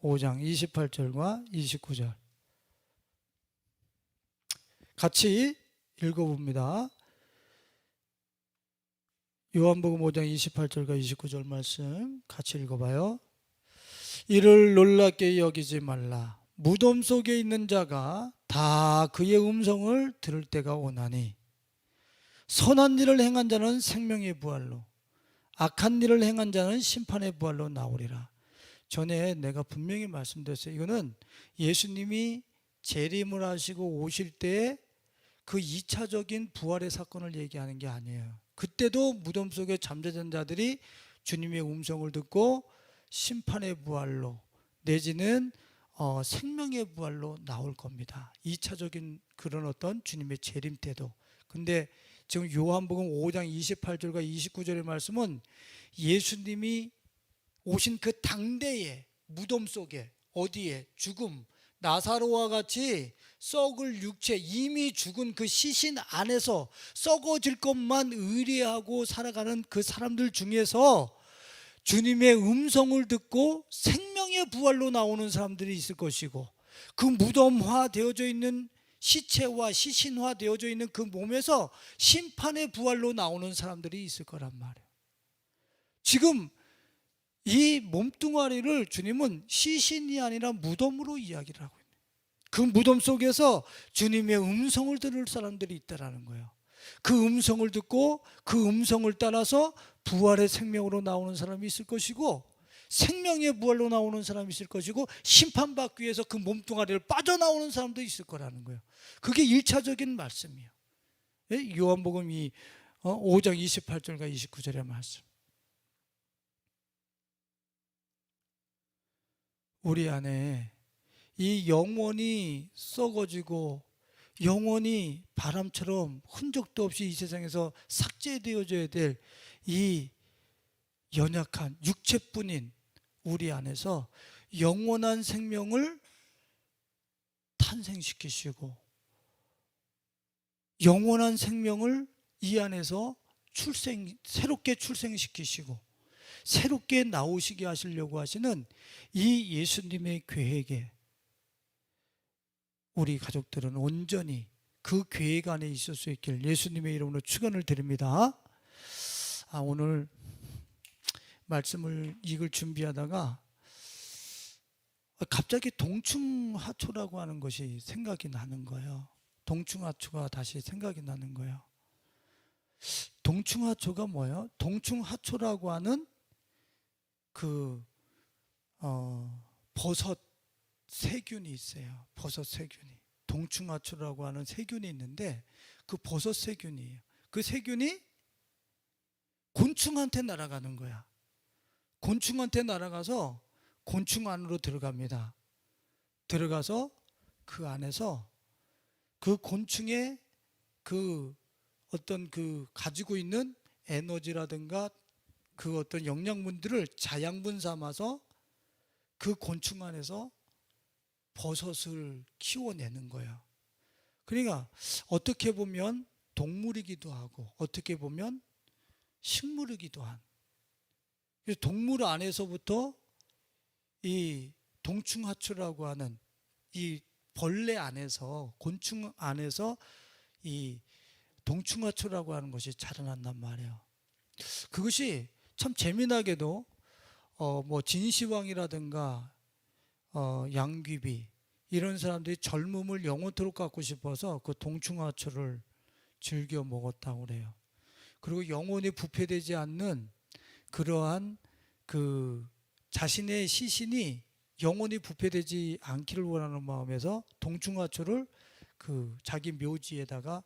5장 28절과 29절 같이 읽어봅니다. 요한복음 5장 28절과 29절 말씀 같이 읽어봐요. 이를 놀랍게 여기지 말라. 무덤 속에 있는 자가 다 그의 음성을 들을 때가 오나니, 선한 일을 행한 자는 생명의 부활로, 악한 일을 행한 자는 심판의 부활로 나오리라. 전에 내가 분명히 말씀드렸어요. 이거는 예수님이 재림을 하시고 오실 때 그 2차적인 부활의 사건을 얘기하는 게 아니에요. 그때도 무덤 속에 잠자던 자들이 주님의 음성을 듣고 심판의 부활로 내지는 생명의 부활로 나올 겁니다. 2차적인 그런 어떤 주님의 재림 때도. 근데 지금 요한복음 5장 28절과 29절의 말씀은 예수님이 오신 그 당대에 무덤 속에 어디에 죽음, 나사로와 같이 썩을 육체, 이미 죽은 그 시신 안에서 썩어질 것만 의뢰하고 살아가는 그 사람들 중에서 주님의 음성을 듣고 생명의 부활로 나오는 사람들이 있을 것이고, 그 무덤화 되어져 있는 시체와 시신화 되어져 있는 그 몸에서 심판의 부활로 나오는 사람들이 있을 거란 말이에요. 지금 이 몸뚱아리를 주님은 시신이 아니라 무덤으로 이야기를 하고 있는, 그 무덤 속에서 주님의 음성을 들을 사람들이 있다라는 거예요. 그 음성을 듣고 그 음성을 따라서 부활의 생명으로 나오는 사람이 있을 것이고, 생명의 부활로 나오는 사람이 있을 것이고, 심판받기 위해서 그 몸뚱아리를 빠져나오는 사람도 있을 거라는 거예요. 그게 1차적인 말씀이에요. 요한복음 5장 28절과 29절의 말씀. 우리 안에 이 영원히 썩어지고 영원히 바람처럼 흔적도 없이 이 세상에서 삭제되어져야 될 이 연약한 육체뿐인 우리 안에서 영원한 생명을 탄생시키시고, 영원한 생명을 이 안에서 새롭게 출생시키시고 새롭게 나오시게 하시려고 하시는 이 예수님의 계획에 우리 가족들은 온전히 그 계획 안에 있을 수 있길 예수님의 이름으로 축원을 드립니다. 오늘 말씀을 읽을 준비하다가 갑자기 동충하초라고 하는 것이 생각이 나는 거예요. 동충하초가 다시 생각이 나는 거예요. 동충하초가 뭐예요? 동충하초라고 하는 버섯 세균이 있어요. 버섯 세균이. 동충하초라고 하는 세균이 있는데 그 버섯 세균이에요. 그 세균이 곤충한테 날아가는 거야. 곤충한테 날아가서 곤충 안으로 들어갑니다. 들어가서 그 안에서 그 곤충의 그 어떤 그 가지고 있는 에너지라든가 그 어떤 영양분들을 자양분 삼아서 그 곤충 안에서 버섯을 키워내는 거예요. 그러니까 어떻게 보면 동물이기도 하고 어떻게 보면 식물이기도 한, 동물 안에서부터 이 동충하초라고 하는 이 벌레 안에서, 곤충 안에서 이 동충하초라고 하는 것이 자라난단 말이에요. 그것이 참 재미나게도 뭐 진시황이라든가 양귀비 이런 사람들이 젊음을 영원토록 갖고 싶어서 그 동충하초를 즐겨 먹었다고 그래요. 그리고 영원히 부패되지 않는 그러한 그 자신의 시신이 영원히 부패되지 않기를 원하는 마음에서 동충하초를 그 자기 묘지에다가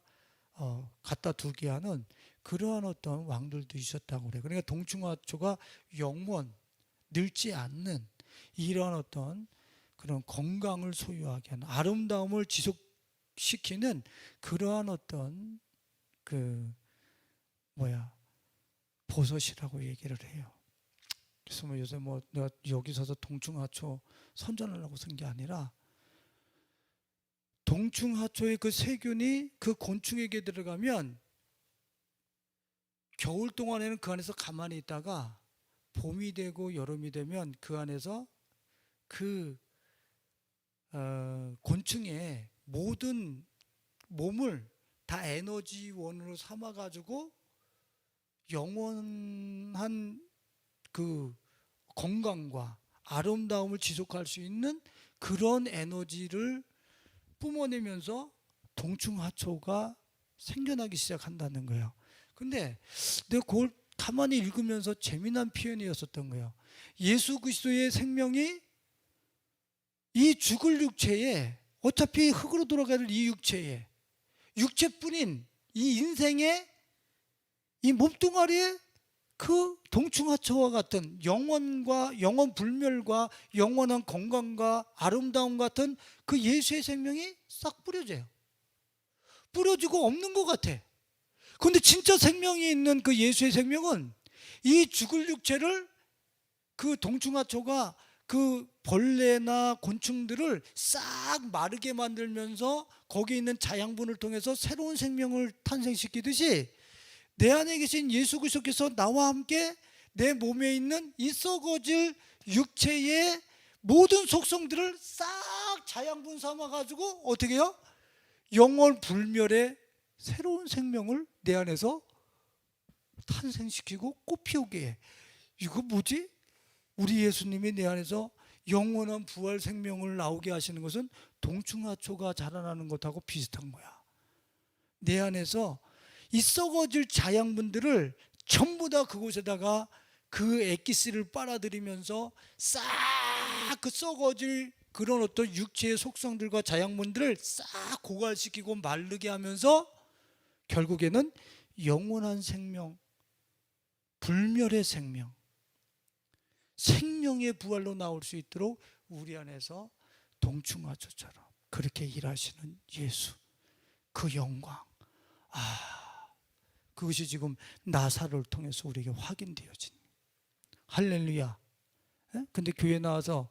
갖다 두게 하는 그러한 어떤 왕들도 있었다고 그래요. 그러니까 동충하초가 영원 늙지 않는 이러한 어떤 그런 건강을 소유하게 하는, 아름다움을 지속시키는 그러한 어떤 버섯이라고 얘기를 해요. 그래서 요새 내가 여기 서서 동충하초 선전하려고 쓴 게 아니라, 동충하초의 그 세균이 그 곤충에게 들어가면 겨울 동안에는 그 안에서 가만히 있다가 봄이 되고 여름이 되면 그 안에서 그 곤충의 모든 몸을 다 에너지원으로 삼아가지고 영원한 그 건강과 아름다움을 지속할 수 있는 그런 에너지를 뿜어내면서 동충하초가 생겨나기 시작한다는 거예요. 근데 내가 그걸 가만히 읽으면서 재미난 표현이었었던 거예요. 예수 그리스도의 생명이 이 죽을 육체에, 어차피 흙으로 돌아갈 이 육체에, 육체뿐인 이 인생에 이 몸뚱아리에 그 동충하초와 같은 영원과 영원 불멸과 영원한 건강과 아름다움 같은 그 예수의 생명이 싹 뿌려져요. 뿌려지고 없는 것 같아. 그런데 진짜 생명이 있는 그 예수의 생명은 이 죽을 육체를 그 동충하초가 그 벌레나 곤충들을 싹 마르게 만들면서 거기에 있는 자양분을 통해서 새로운 생명을 탄생시키듯이 내 안에 계신 예수 그리스도께서 나와 함께 내 몸에 있는 이 썩어질 육체의 모든 속성들을 싹 자양분 삼아가지고 어떻게 해요? 영원 불멸의 새로운 생명을 내 안에서 탄생시키고 꽃피우게 해. 이거 뭐지? 우리 예수님이 내 안에서 영원한 부활 생명을 나오게 하시는 것은 동충하초가 자라나는 것하고 비슷한 거야. 내 안에서 이 썩어질 자양분들을 전부 다 그곳에다가 그 엑기스를 빨아들이면서 싹 그 썩어질 그런 어떤 육체의 속성들과 자양분들을 싹 고갈시키고 마르게 하면서 결국에는 영원한 생명, 불멸의 생명, 생명의 부활로 나올 수 있도록 우리 안에서 동충하초처럼 그렇게 일하시는 예수, 그 영광, 그것이 지금 나사로를 통해서 우리에게 확인되어진. 할렐루야. 근데 교회 나와서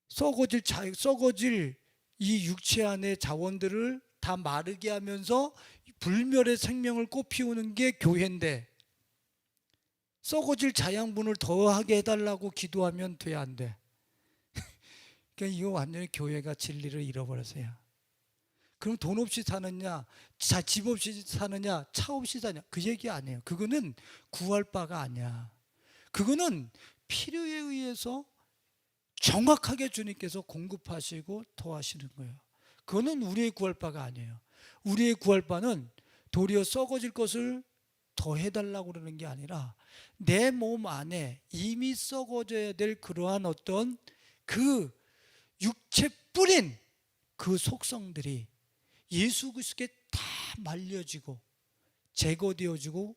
썩어질 이 육체 안의 자원들을 다 마르게 하면서 불멸의 생명을 꽃피우는 게 교회인데, 썩어질 자양분을 더하게 해달라고 기도하면 돼, 안 돼? 그러니까 이거 완전히 교회가 진리를 잃어버렸어요. 그럼 돈 없이 사느냐, 집 없이 사느냐, 차 없이 사냐, 그 얘기 아니에요. 그거는 구할 바가 아니야. 그거는 필요에 의해서 정확하게 주님께서 공급하시고 더하시는 거예요. 그거는 우리의 구할 바가 아니에요. 우리의 구할 바는 도리어 썩어질 것을 더해달라고 그러는 게 아니라 내 몸 안에 이미 썩어져야 될 그러한 어떤 그 육체 뿌린 그 속성들이 예수 그리스도께 다 말려지고 제거되어지고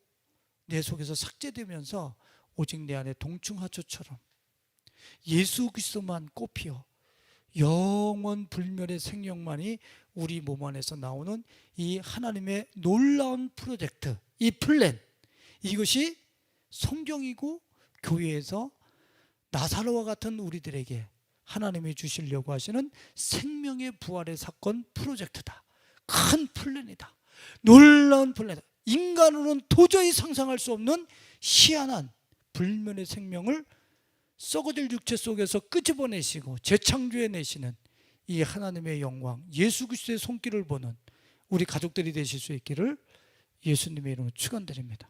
내 속에서 삭제되면서 오직 내 안에 동충하초처럼 예수 그리스도만 꽃피어 영원 불멸의 생명만이 우리 몸 안에서 나오는 이 하나님의 놀라운 프로젝트, 이 플랜, 이것이 성경이고 교회에서 나사로와 같은 우리들에게 하나님이 주시려고 하시는 생명의 부활의 사건 프로젝트다. 큰 플랜이다. 놀라운 플랜이다. 인간으로는 도저히 상상할 수 없는 희한한 불멸의 생명을 썩어질 육체 속에서 끄집어내시고 재창조해내시는 이 하나님의 영광, 예수 그리스도의 손길을 보는 우리 가족들이 되실 수 있기를 예수님의 이름으로 축원드립니다.